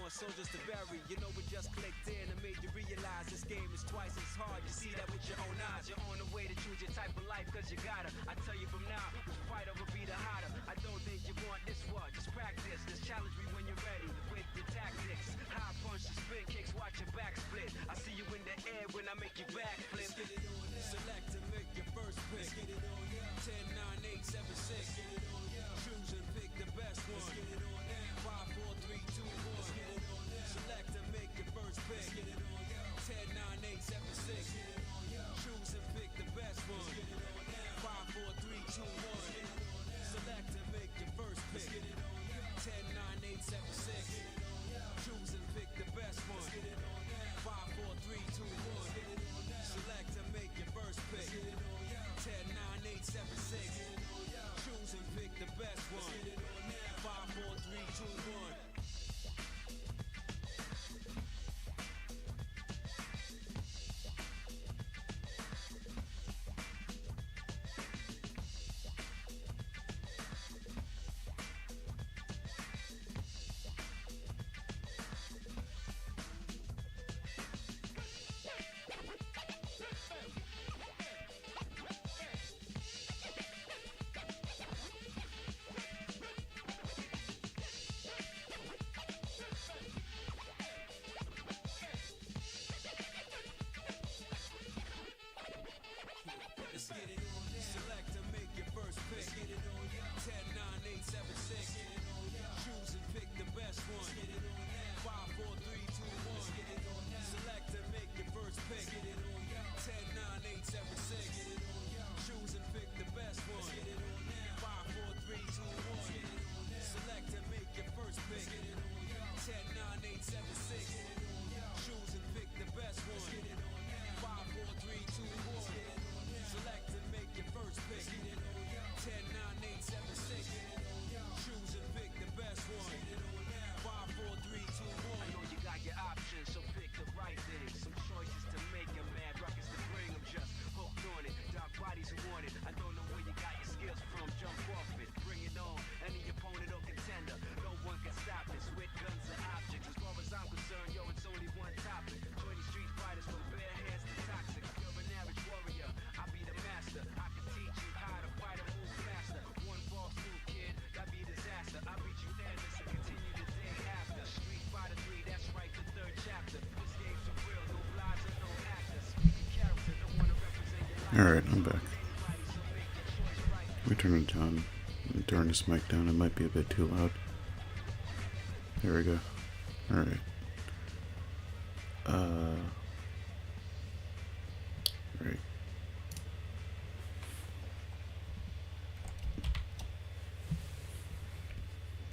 more soldiers to bury. You know, we just clicked in and made you realize this game is twice as hard. You see that with your own eyes. You're on the way to choose your type of life, cause you gotta. I tell you from now, which fighter will be the hotter. I don't think you want this one. Just practice. Just challenge me when you're ready with your tactics. High punch, spin kicks, watch your back split. I see you in the air when I make you backflip.
Get it on now.
Select and make your first pick.
Get it on now.
10, 9, 8, 7, 6.
Get it on now.
Choose and pick the best one.
Get it on now.
5, 4, 3, 2, 1.
Get it on now.
Select and make your first pick.
Get it on now.
10, 9, 8, 7, 6.
Get it on now.
Choose and pick the best one.
Get it on now.
5, 4, 3, 2, 1.
Get it on now.
Select and make your first pick.
Get it on now.
10, 9, 8, 7, 6.
Get it on now.
Choose and pick the best one.
Get it on now.
5, 4, 3, 2, 1.
Get it on now.
Select and make your first pick.
Get it on now.
10, 9, 8, 7, 6.
Get it on now.
Choose and pick the best one.
Get it on now.
5, 4, 3, 2, 1.
Let's get it on now.
Select and make your first pick.
Get it on now.
10, 9, 8, 7, 6.
Get it on now.
Choose and pick the best one.
Get it on now.
5, 4, 3, 2, 1.
Get it on now.
Select and make your first pick.
Get it on now.
10, 9, 8, 7, 6.
Get it on now.
Choose and pick the best one.
Get it on now.
5, 4, 3, 2, 1.
Get it on now.
Select and make your first pick.
Get it on now.
10, 9, 8, 7, 6.
Get it on now.
Choose and pick the best one.
Get it on now.
5, 4, 3, 2, 1.
Get it on now.
Select and make your first pick.
Get it on now.
10, 9, 8, 7, 6.
Get it on now.
Choose and pick the best one.
Get it on now.
5, 4, 3, 2, 1.
I know you got your options, so pick the right thing. Some choices to make, a mad rockets to bring. I'm just hooked on it. Dark bodies who want it. I don't know where you got your skills from. Jump off it, bring it on. Any opponent or contender, no one can stop this. With guns and objects, as far as I'm concerned, yo, it's only one topic. 20 street fighters from bare hands to toxic. You're an average warrior, I'll be the master. I can teach you how to fight and move faster. One false move, kid, that'd be disaster. I'll beat you endless and continue the day after. Street Fighter 3, that's right, the third chapter. This game's for real, no lies and no actors. Speaking character, don't wanna represent your life.
Alright, I'm back.
Anybody, so make your choice right.
Let me turn it down. Turn this mic down. It might be a bit too loud. There we go. Alright. Right.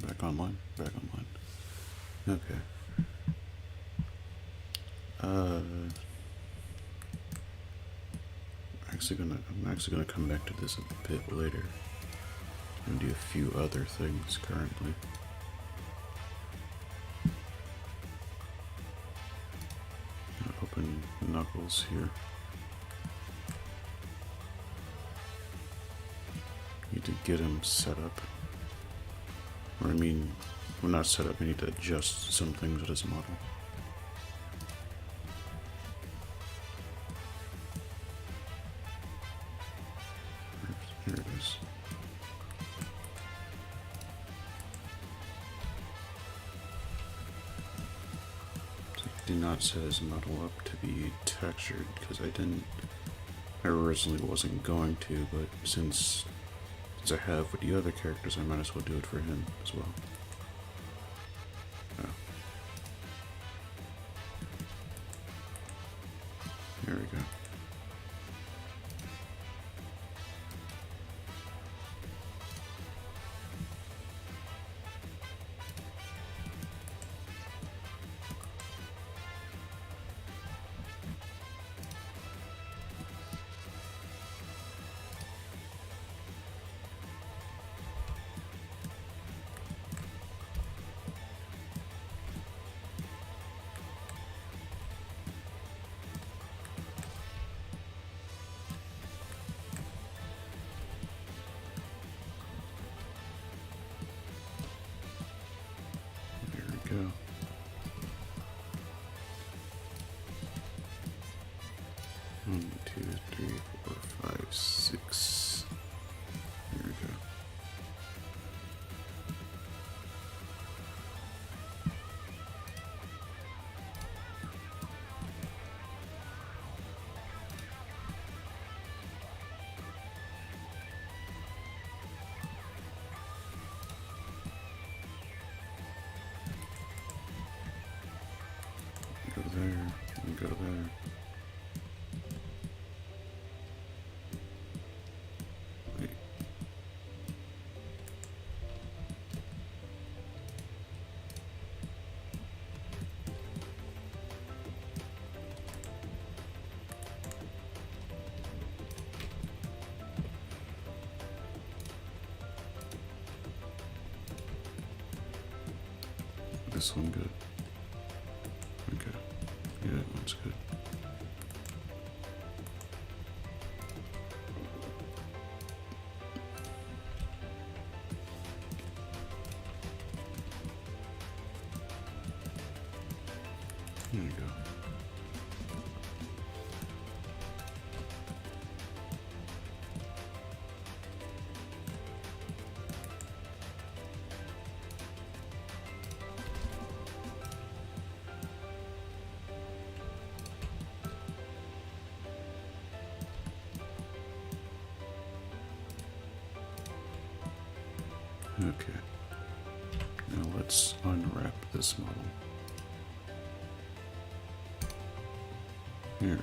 Back online. Back online. Okay. I'm actually gonna come back to this a bit later and do a few other things currently. Open Knuckles here. Need to get him set up. Or I mean, well, not set up, I need to adjust some things with his model. Here it is. Did not set his model up to be textured because I originally wasn't going to, but since I have with the other characters, I might as well do it for him as well. Oh. There we go. go there. Wait. This one good. Okay. Yeah, that one's good. There you go. Okay. Now let's unwrap this model. Here we go.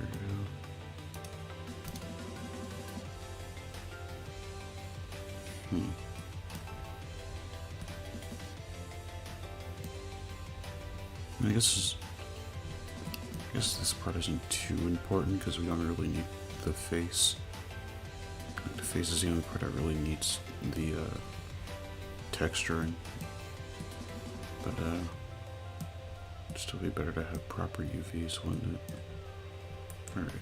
I guess this part isn't too important because we don't really need the face. The face is the only part that really needs the texturing. But it'd still be better to have proper UVs, wouldn't it? Alright.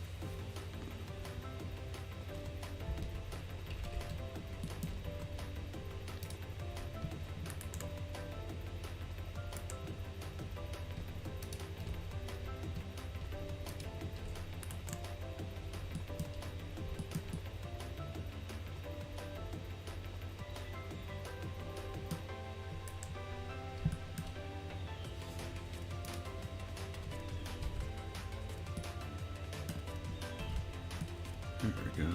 There we go.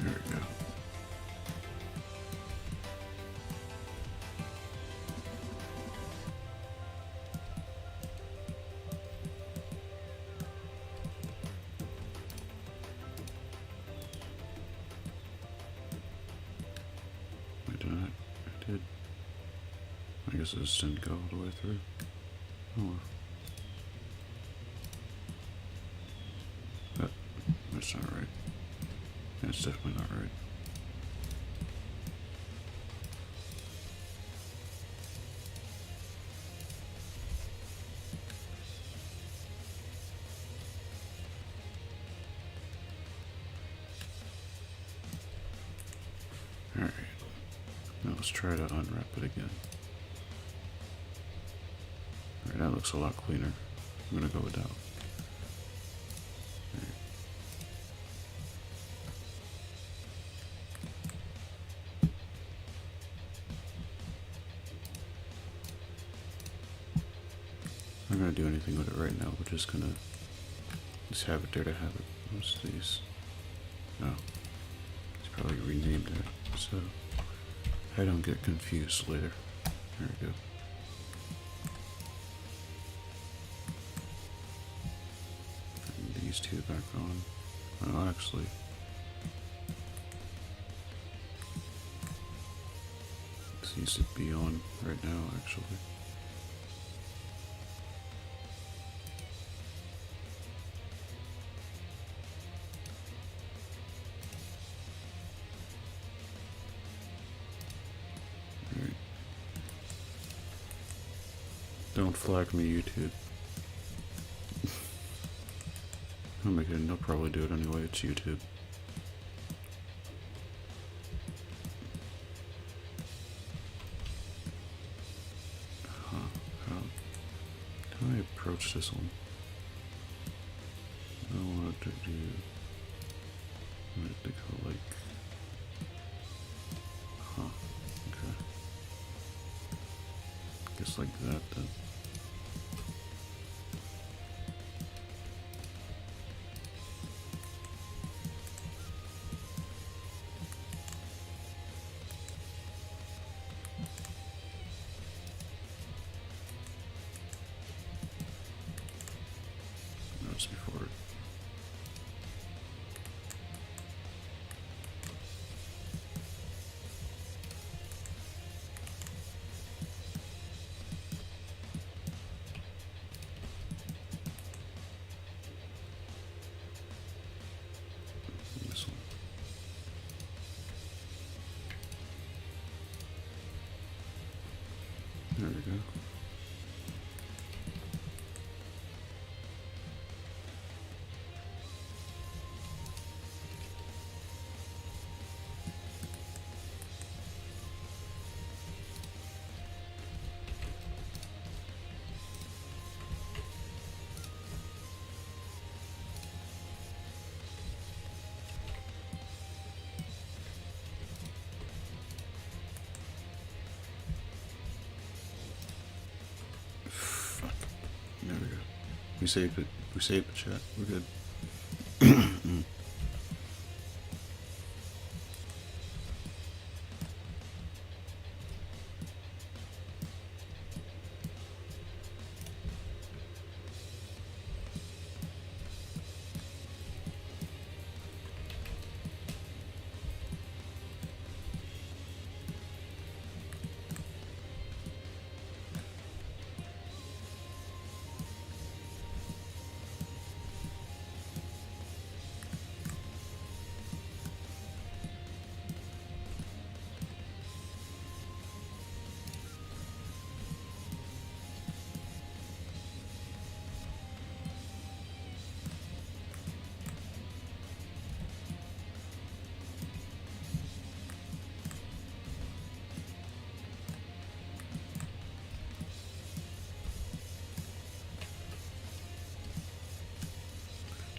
There we go. I did not. I did. I guess this didn't go all the way through. Oh well. That's not right. That's definitely not right. Alright. Now let's try to unwrap it again. Alright, that looks a lot cleaner. I'm gonna go without. I'm not gonna do anything with it right now. We're just gonna just have it there to have it. Most of these. No. It's probably renamed it, so I don't get confused later. There we go. And these two back on. Oh, actually. This needs to be on right now, actually. Don't flag me, YouTube. Oh my god, they'll probably do it anyway, it's YouTube. How do I approach this one? I want to do... I want to go like... okay. Guess like that then. Notice before it. This one. There we go. Fuck. There we go. We saved it. We saved the chat. We're good.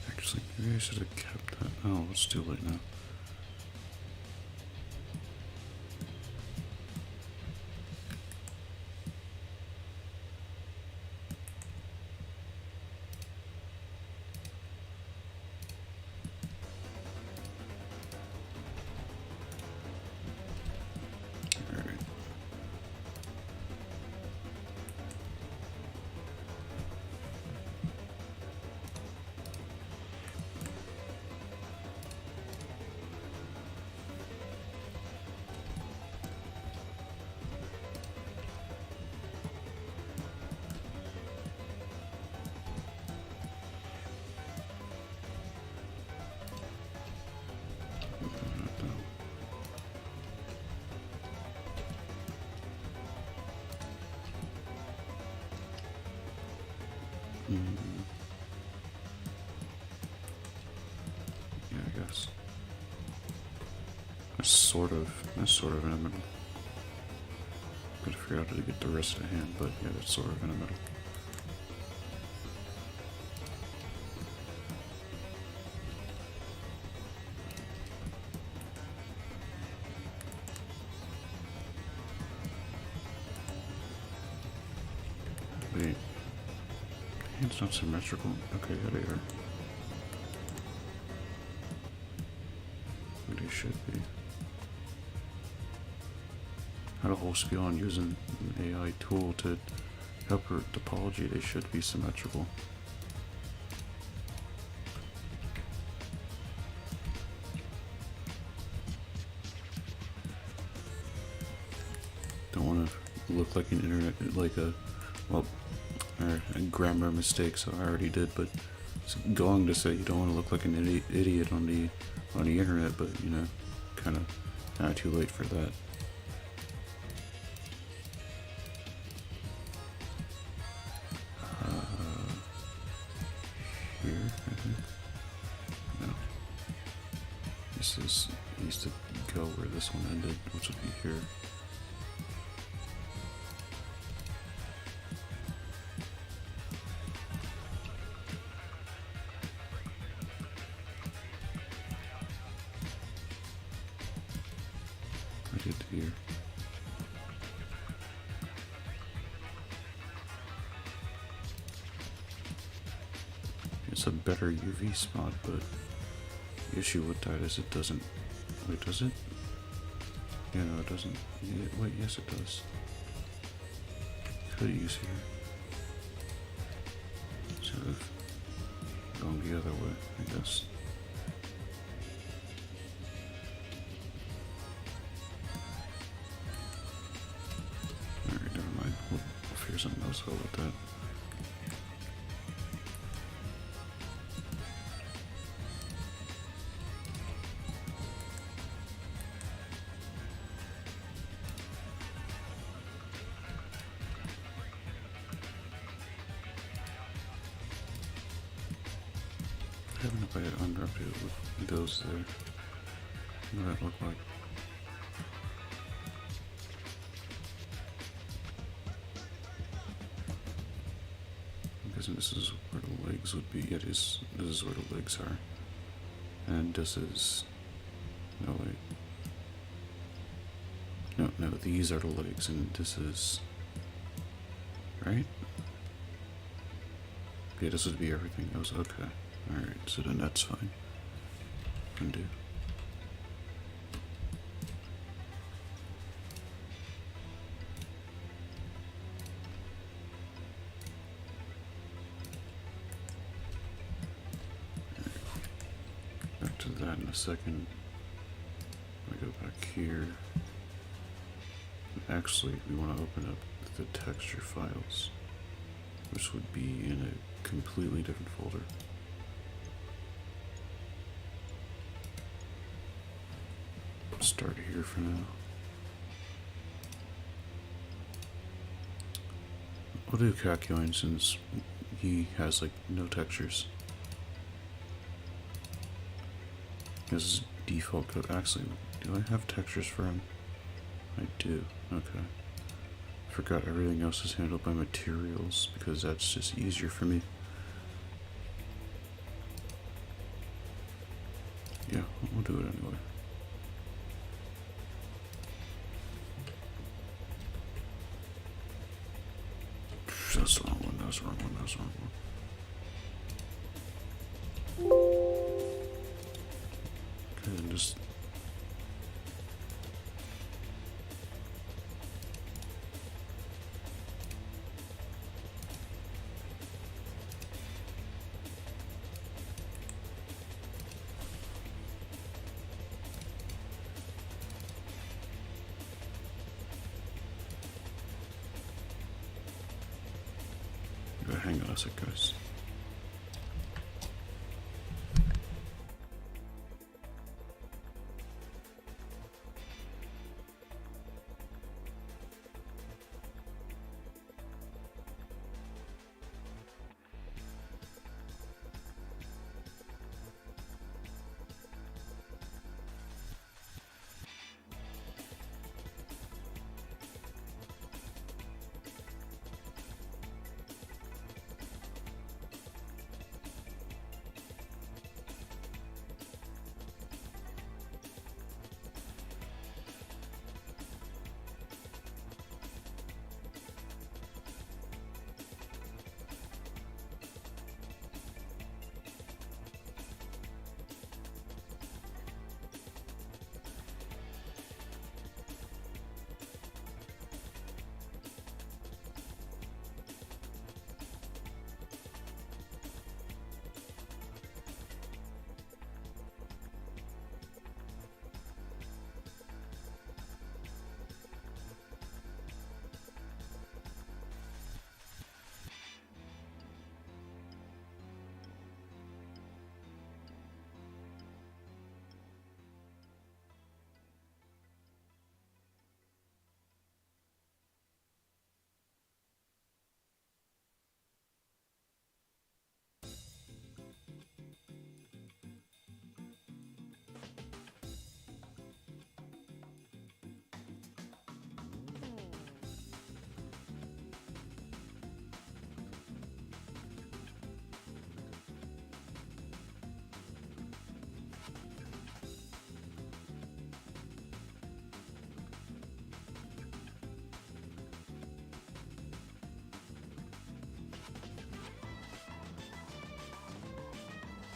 Actually, maybe I should have kept that. Oh, it's too late now. Alright. Yeah, I guess. That's sort of in the middle. Gotta figure out how to get the rest of the hand, but yeah, that's sort of in the middle. Wait. It's not symmetrical. Okay, yeah, they are. But they should be. Had a whole spiel on using an AI tool to help her topology. They should be symmetrical. Don't want to look like an internet, like a, well, a grammar mistake, so I already did, but it's going to say you don't want to look like an idiot on the internet, but you know, kind of too late for that. I think. No. This is used to go where this one ended, which would be here. I did here. It's a better UV spot, but the issue with that is it doesn't. Wait, does it? Yeah, no, it doesn't. Yeah, wait, yes, it does. Could use here. Instead of going the other way, I guess. Alright, never mind. We'll figure something else out with that. I have enough I unwrapped it with those there. What does that look like? I'm guessing this is where the legs would be. It is. This is where the legs are. And this is. No, wait. No, these are the legs, and this is. Right? Yeah, this would be everything else. Okay. Alright, so then that's fine. Undo. Back to that in a second. I go back here. Actually, we want to open up the texture files, which would be in a completely different folder. Start here for now. We'll do Kakyoin since he has like no textures. This is default code. Actually, do I have textures for him? I do. Okay. Forgot everything else is handled by materials because that's just easier for me. Yeah, we'll do it anyway. That's the wrong one, that's the wrong one, that's the wrong one. Okay, and just... hang on a sec, guys.